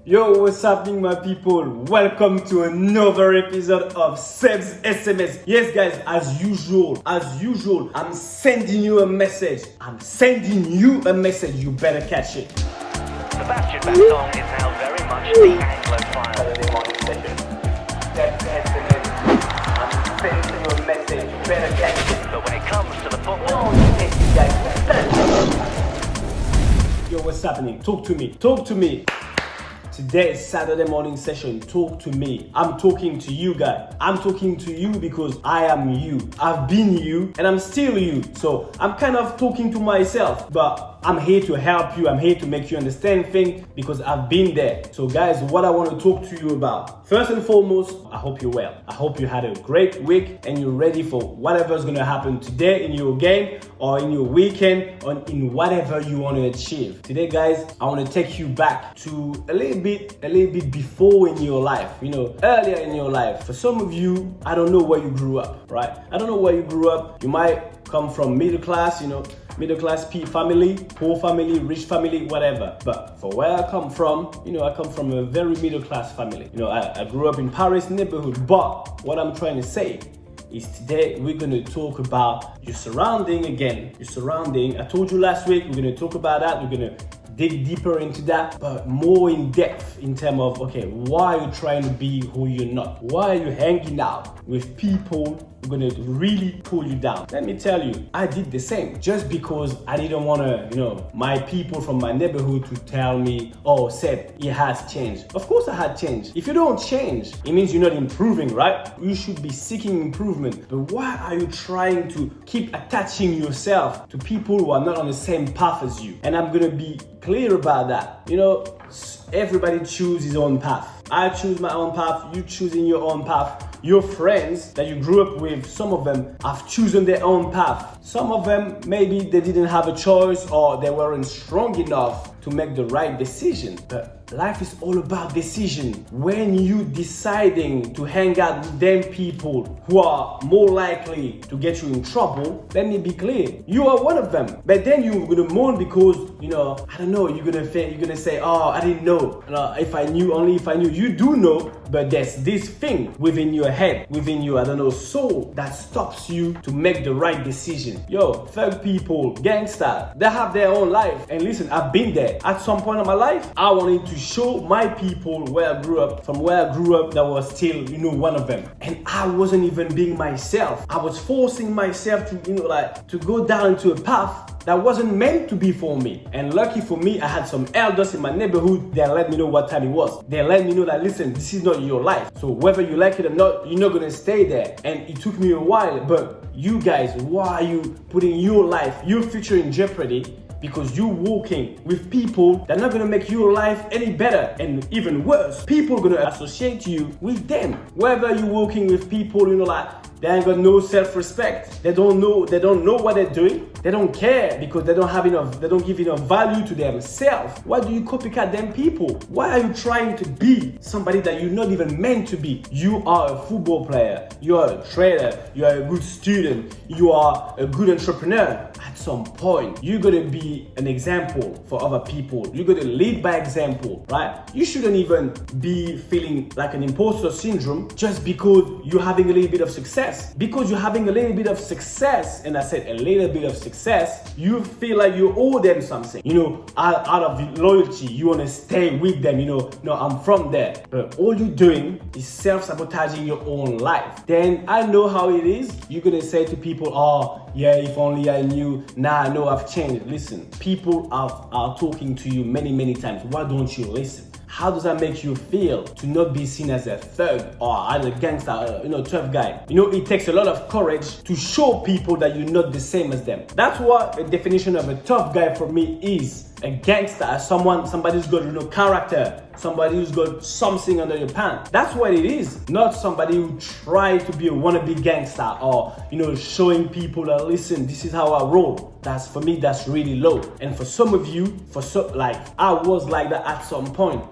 Yo, what's happening, my people? Welcome to another episode of SEB'S SMS. Yes, guys, as usual, I'm sending you a message. You better catch it. Sebastian Baton is now very much the Anglophile. SEB'S SMS. I'm sending you a message. You better catch it. But when it comes to the football, Yo, what's happening? Talk to me. Today is Saturday morning session. Talk to me. I'm talking to you guys. I'm talking to you because I am you. I've been you and I'm still you. So I'm kind of talking to myself, but I'm here to help you. I'm here to make you understand things because I've been there. So guys, what I want to talk to you about. First and foremost, I hope you're well. I hope you had a great week and you're ready for whatever's going to happen today in your game or in your weekend or in whatever you want to achieve. Today, guys, I want to take you back to a little bit before in your life, earlier in your life. For some of you, I don't know where you grew up, right? I don't know where you grew up. You might come from middle class, middle class family, poor family, rich family, whatever. But for where I come from, I come from a very middle class family. I grew up in Paris neighborhood. But what I'm trying to say is today we're going to talk about your surrounding again. Your surrounding. I told you last week we're going to talk about that. We're going to dig deeper into that, but more in depth in terms of, why are you trying to be who you're not? Why are you hanging out with people who are going to really pull you down? Let me tell you, I did the same just because I didn't want to, my people from my neighborhood to tell me, oh, Seb, it has changed. Of course I had changed. If you don't change, it means you're not improving, right? You should be seeking improvement. But why are you trying to keep attaching yourself to people who are not on the same path as you? And I'm going to be clear about that. Everybody chooses his own path. I choose my own path. You choosing your own path. Your friends that you grew up with, some of them have chosen their own path. Some of them, maybe they didn't have a choice or they weren't strong enough to make the right decision. But life is all about decision. When you deciding to hang out with them people who are more likely to get you in trouble, let me be clear, you are one of them. But then you're gonna moan because, I don't know, you're gonna say, oh, I didn't know. If I knew, only if I knew. You do know, but there's this thing within your head, within your, soul that stops you to make the right decision. Yo, thug people, gangster, they have their own life. And listen, I've been there. At some point in my life, I wanted to show my people where I grew up, that was still, one of them. And I wasn't even being myself. I was forcing myself to, to go down into a path that wasn't meant to be for me. And lucky for me, I had some elders in my neighborhood that let me know what time it was. They let me know that, listen, this is not your life. So whether you like it or not, you're not gonna stay there. And it took me a while, but you guys, why are you putting your life, your future in jeopardy? Because you're walking with people that are not gonna make your life any better, and even worse, people are gonna associate you with them. Whether you're walking with people, they ain't got no self-respect. They don't know what they're doing. They don't care because they don't give enough value to themselves. Why do you copycat them people? Why are you trying to be somebody that you're not even meant to be? You are a football player. You are a trader. You are a good student. You are a good entrepreneur. At some point, you're gonna be an example for other people. You're gonna lead by example, right? You shouldn't even be feeling like an imposter syndrome just because you're having a little bit of success. Because you're having a little bit of success, and I said a little bit of success, you feel like you owe them something. Out of loyalty, you want to stay with them. No, I'm from there. But all you're doing is self-sabotaging your own life. Then I know how it is. You're going to say to people, oh, yeah, if only I knew. Now I know I've changed. Listen, people are talking to you many, many times. Why don't you listen? How does that make you feel to not be seen as a thug or as a gangster, tough guy? It takes a lot of courage to show people that you're not the same as them. That's what a definition of a tough guy for me is. A gangster, somebody who's got character, somebody who's got something under your pants. That's what it is. Not somebody who try to be a wannabe gangster or showing people that, listen, this is how I roll. That's, for me, that's really low. And for some of you, I was like that at some point.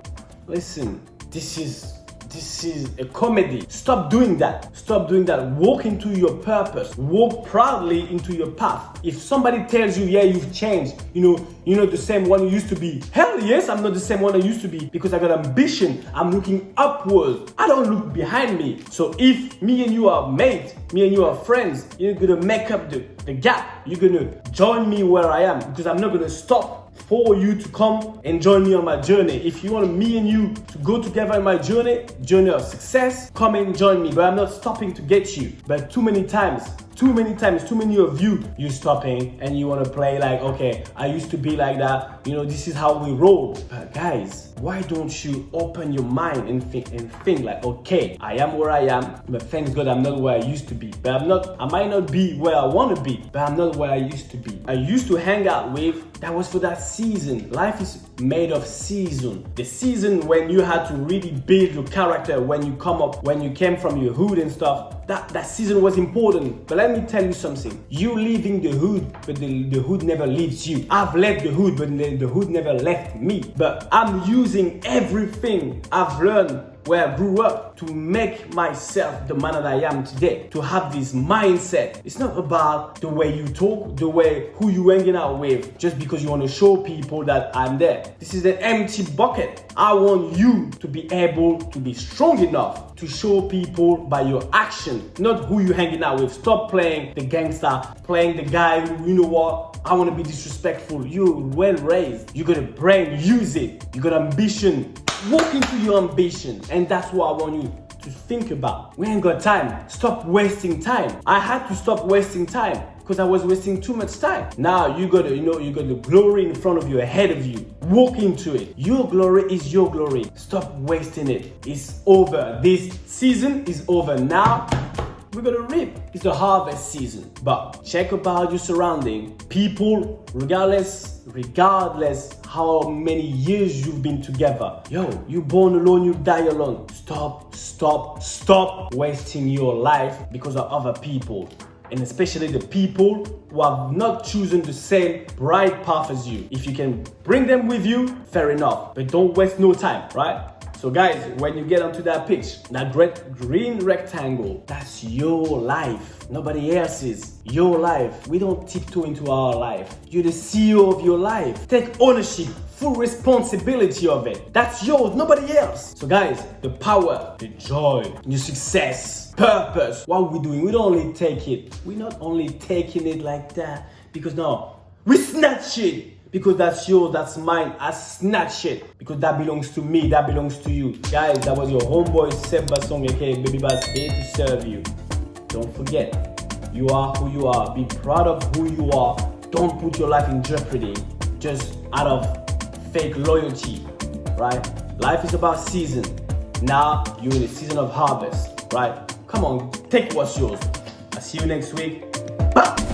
Listen, this is This is a comedy. Stop doing that. Stop doing that. Walk into your purpose. Walk proudly into your path. If somebody tells you, yeah, you've changed, you're not the same one you used to be. Hell yes, I'm not the same one I used to be because I got ambition. I'm looking upwards. I don't look behind me. So if me and you are mates, me and you are friends, you're gonna make up the gap. You're gonna join me where I am because I'm not gonna stop for you to come and join me on my journey. If you want me and you to go together in my journey of success, come and join me. But I'm not stopping to get you. But too many times, too many of you stopping and you want to play like, okay, I used to be like that. This is how we roll. But guys, why don't you open your mind and think like, okay, I am where I am, but thanks God I'm not where I used to be. But I might not be where I want to be, but I'm not where I used to be. I used to hang out with, that was for that season. Life is made of season. The season when you had to really build your character, when you came from your hood and stuff, that season was important. But let me tell you something. You leaving the hood, but the hood never leaves you. I've left the hood, but the hood never left me. But I'm using everything I've learned where I grew up to make myself the man that I am today, to have this mindset. It's not about the way you talk, the way who you hanging out with, just because you want to show people that I'm there. This is an empty bucket. I want you to be able to be strong enough to show people by your action, not who you hanging out with. Stop playing the gangster, playing the guy who, you know what, I want to be disrespectful. You're well raised. You got a brain, use it. You got ambition. Walk into your ambition, and that's what I want you to think about. We ain't got time. Stop wasting time. I had to stop wasting time because I was wasting too much time. Now you got the glory in front of you, ahead of you. Walk into it. Your glory is your glory. Stop wasting it. It's over. This season is over. Now we're gonna reap. It's the harvest season. But check about your surrounding. People, regardless how many years you've been together. Yo, you born alone, you die alone. Stop wasting your life because of other people. And especially the people who have not chosen the same bright path as you. If you can bring them with you, fair enough. But don't waste no time, right? So guys, when you get onto that pitch, that great green rectangle, that's your life. Nobody else's. Your life. We don't tiptoe into our life. You're the CEO of your life. Take ownership, full responsibility of it. That's yours, nobody else. So guys, the power, the joy, your success, purpose, what we're doing, we don't only take it. We're not only taking it like that because no, we snatch it. Because that's yours, that's mine. I snatch it because that belongs to me, that belongs to you. Guys, that was your homeboy SEB'S Song, aka Baby Bass, here to serve you. Don't forget, you are who you are. Be proud of who you are. Don't put your life in jeopardy just out of fake loyalty, right? Life is about season. Now you're in a season of harvest, right? Come on, take what's yours. I'll see you next week. Bye.